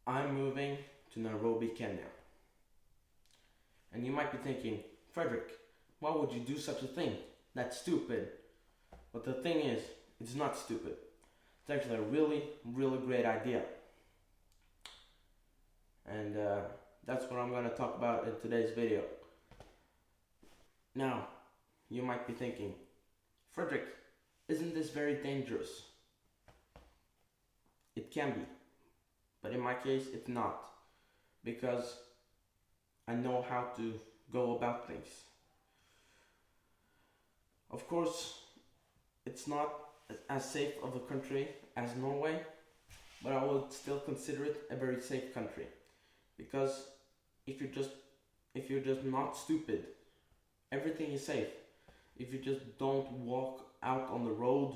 I'm moving to Nairobi, Kenya. And you might be thinking, Frederick, why would you do such a thing? That's stupid. But the thing is, it's not stupid. It's actually a really, really great idea. And that's what I'm going to talk about in today's video. Now, you might be thinking, Frederick, isn't this very dangerous? It can be. But in my case, it's not. Because I know how to go about things. Of course, it's not as safe of a country as Norway, but I would still consider it a very safe country. Because if you're just not stupid, everything is safe. If you just don't walk out on the road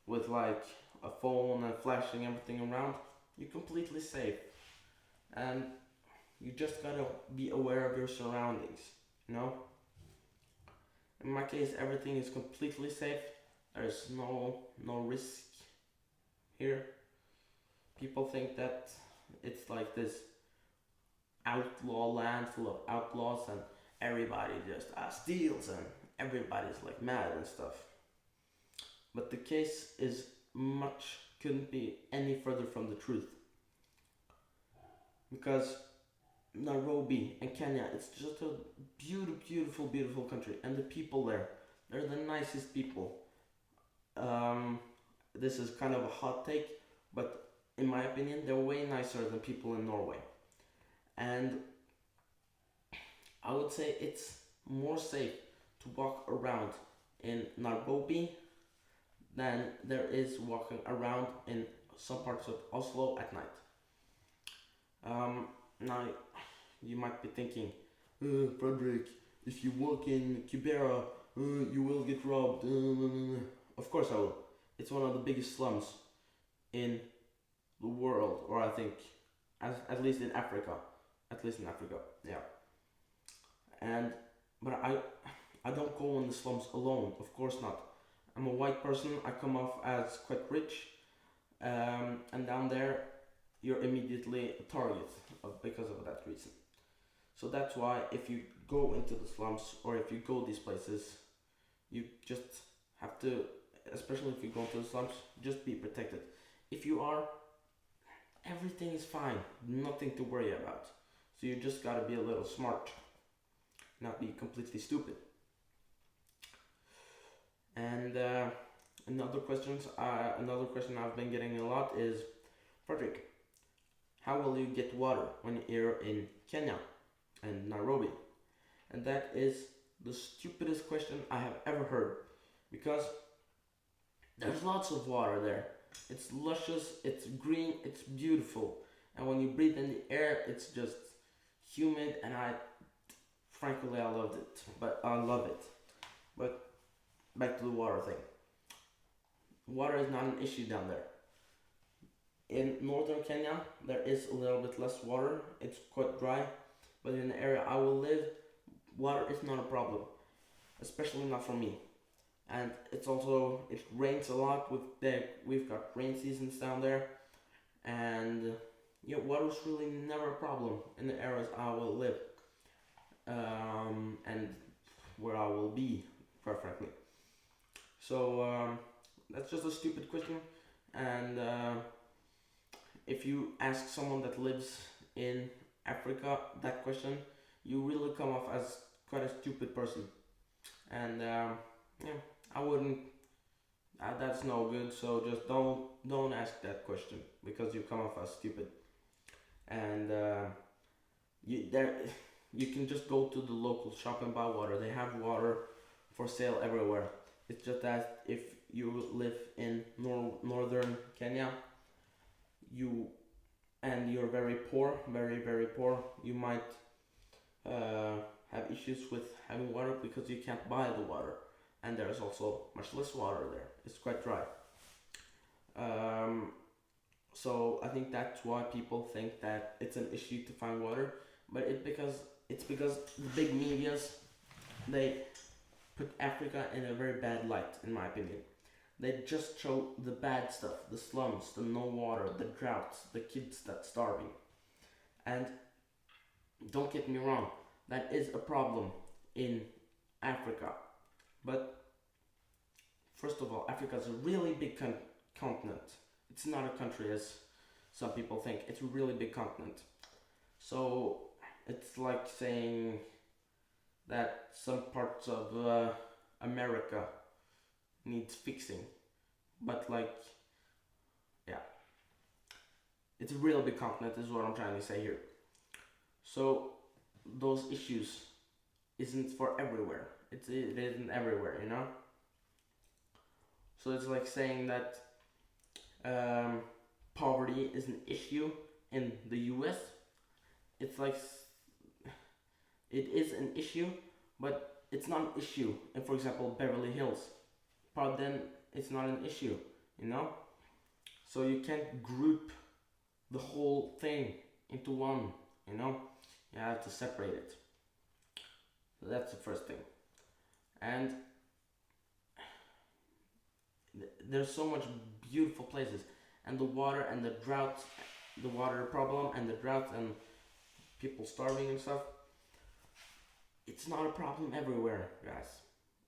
with like a phone and flashing everything around, you're completely safe. And you just gotta be aware of your surroundings, you know? In my case, everything is completely safe. There's no risk here. People think that it's like this outlaw land full of outlaws and everybody just steals and everybody's like mad and stuff. But the case is couldn't be any further from the truth. Because Nairobi and Kenya, it's just a beautiful country, and the people there, they're the nicest people. This is kind of a hot take, but in my opinion, they're way nicer than people in Norway. And I would say it's more safe to walk around in Nairobi than there is walking around in some parts of Oslo at night. Now, you might be thinking, Frederick, if you walk in Kibera, you will get robbed. Of course I will. It's one of the biggest slums in the world, or I think, at least in Africa. At least in Africa, yeah. But I don't go in the slums alone, of course not. I'm a white person, I come off as quite rich, and down there you're immediately a target because of that reason. So that's why if you go into the slums or if you go these places, you just have to, especially if you go into the slums, just be protected. If you are, everything is fine, nothing to worry about. So you just gotta be a little smart, not be completely stupid. And another question I've been getting a lot is, Frederick, how will you get water when you're in Kenya and Nairobi? And that is the stupidest question I have ever heard, because there's lots of water there. It's luscious, it's green, it's beautiful, and when you breathe in the air, it's just humid, and frankly, I loved it. But I love it. But back to the water thing. Water is not an issue down there. In northern Kenya, there is a little bit less water. It's quite dry, but in the area I will live, water is not a problem, especially not for me. And it rains a lot. We've got rain seasons down there, and yeah, water is really never a problem in the areas I will live, and where I will be, quite frankly. So that's just a stupid question, and if you ask someone that lives in Africa that question, you really come off as quite a stupid person. And yeah, I wouldn't. That's no good. So just don't ask that question, because you come off as stupid. And you can just go to the local shop and buy water. They have water for sale everywhere. It's just that if you live in northern Kenya, you're very poor, very poor, you might have issues with having water because you can't buy the water, and there's also much less water there. It's quite dry. So I think that's why people think that it's an issue to find water, but it's because the big medias, they put Africa in a very bad light, in my opinion. They just show the bad stuff, the slums, the no water, the droughts, the kids that's starving. And don't get me wrong, that is a problem in Africa. But first of all, Africa is a really big continent. It's not a country as some people think. It's a really big continent. So it's like saying that some parts of America needs fixing. But like, yeah, it's a real big continent is what I'm trying to say here. So those issues isn't for everywhere. It isn't everywhere, you know. So it's like saying that poverty is an issue in the U.S. It's like it is an issue, but it's not an issue in, for example, Beverly Hills. But then it's not an issue, you know. So you can't group the whole thing into one, you know. You have to separate it. So that's the first thing. And there's so much beautiful places, and the water and the drought, the water problem and the drought and people starving and stuff. It's not a problem everywhere, guys.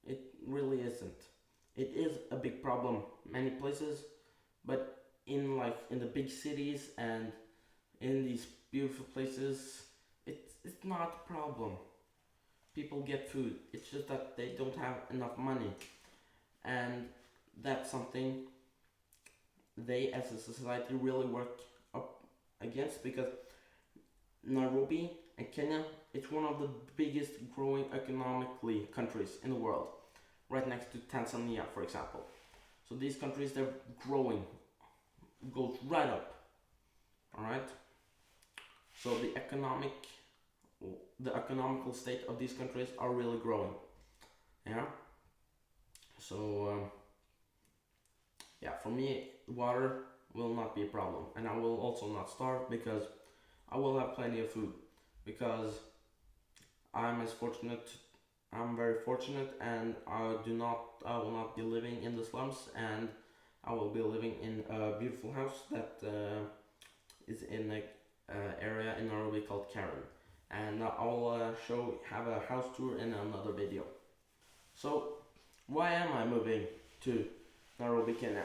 It really isn't. It is a big problem many places, but in the big cities and in these beautiful places, it's not a problem. People get food. It's just that they don't have enough money, and that's something they as a society really work up against, because Nairobi and Kenya, it's one of the biggest growing economically countries in the world, right next to Tanzania, for example. So these countries, they're growing, goes right up. All right. So the economical state of these countries are really growing. Yeah. So yeah, for me, water will not be a problem, and I will also not starve because I will have plenty of food, because I'm very fortunate, and I will not be living in the slums, and I will be living in a beautiful house that is in a area in Nairobi called Karen, and I'll have a house tour in another video. So why am I moving to Nairobi, Kenya?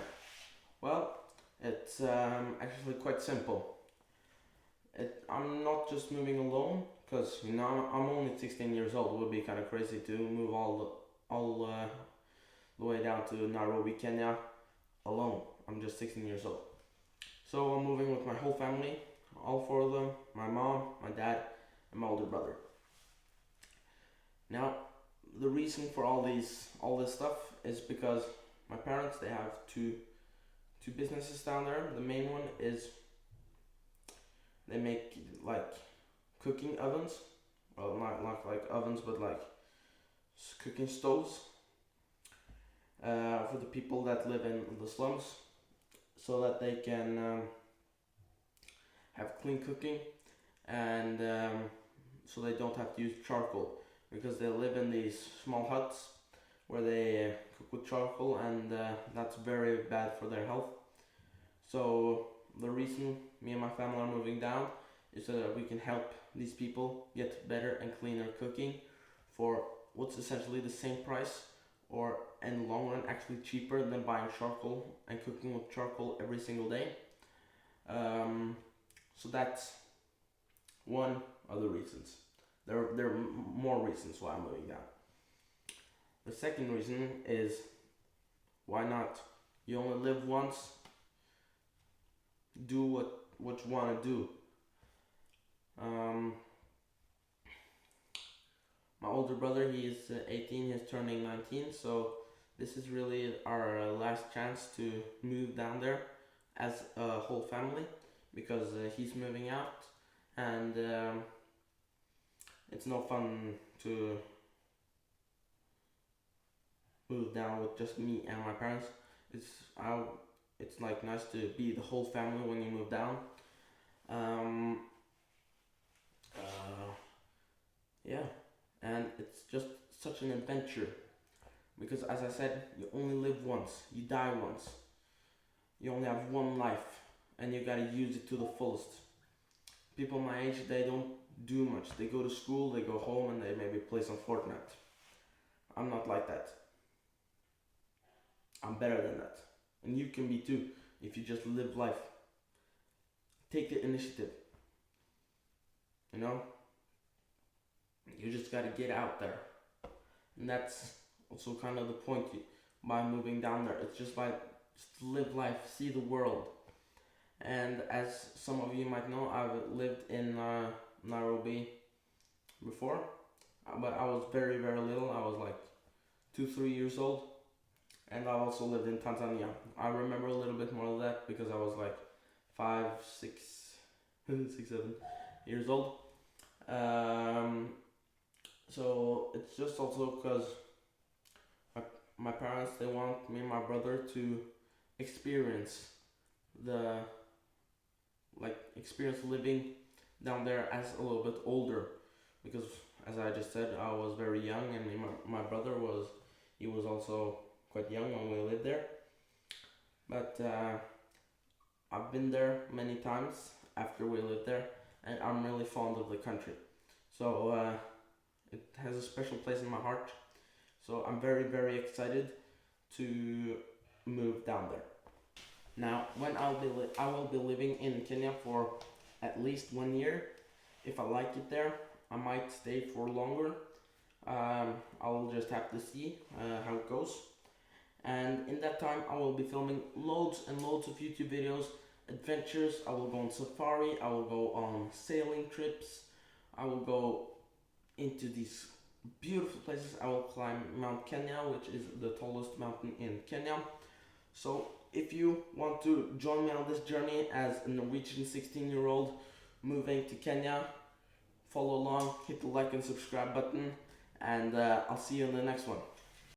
Well, it's actually quite simple. I'm not just moving alone, because I'm only 16 years old. It would be kind of crazy to move all the way down to Nairobi, Kenya alone. I'm just 16 years old. So I'm moving with my whole family, all four of them, my mom, my dad, and my older brother. Now, the reason for all this stuff is because my parents, they have two businesses down there. The main one is they make like cooking ovens. Well, not like ovens, but like cooking stoves for the people that live in the slums, so that they can have clean cooking, and so they don't have to use charcoal, because they live in these small huts where they cook with charcoal, and that's very bad for their health. So the reason me and my family are moving down is so that we can help these people get better and cleaner cooking for what's essentially the same price, or in the long run actually cheaper than buying charcoal and cooking with charcoal every single day. So that's one of the reasons. There are more reasons why I'm moving down. The second reason is, why not? You only live once. Do what you want to do. My older brother, he is 18, he's turning 19, so this is really our last chance to move down there as a whole family, because he's moving out, and it's no fun to move down with just me and my parents. It's like nice to be the whole family when you move down. Yeah, and it's just such an adventure, because as I said, you only live once, you die once, you only have one life, and you gotta use it to the fullest. people my age, they don't do much. They go to school, they go home, and they maybe play some Fortnite. I'm not like that. I'm better than that. And you can be too, if you just live life. Take the initiative. You know? You just gotta get out there. And that's also kind of the point by moving down there. It's just live life, see the world. And as some of you might know, I've lived in Nairobi before, but I was very, very little. I was like 2-3 years old. And I also lived in Tanzania. I remember a little bit more of that because I was like 5, 6, 7 years old. So it's just also because my parents, they want me and my brother to experience living down there as a little bit older, because as I just said, I was very young, and my brother was also quite young when we lived there. But I've been there many times after we lived there, and I'm really fond of the country. So it has a special place in my heart. So I'm very, very excited to move down there. Now, when I will be living in Kenya for at least 1 year. If I like it there, I might stay for longer. I'll just have to see how it goes. And in that time, I will be filming loads and loads of YouTube videos, adventures. I will go on safari, I will go on sailing trips, I will go into these beautiful places. I will climb Mount Kenya, which is the tallest mountain in Kenya. So if you want to join me on this journey as a Norwegian 16-year-old moving to Kenya, follow along, hit the like and subscribe button, and I'll see you in the next one.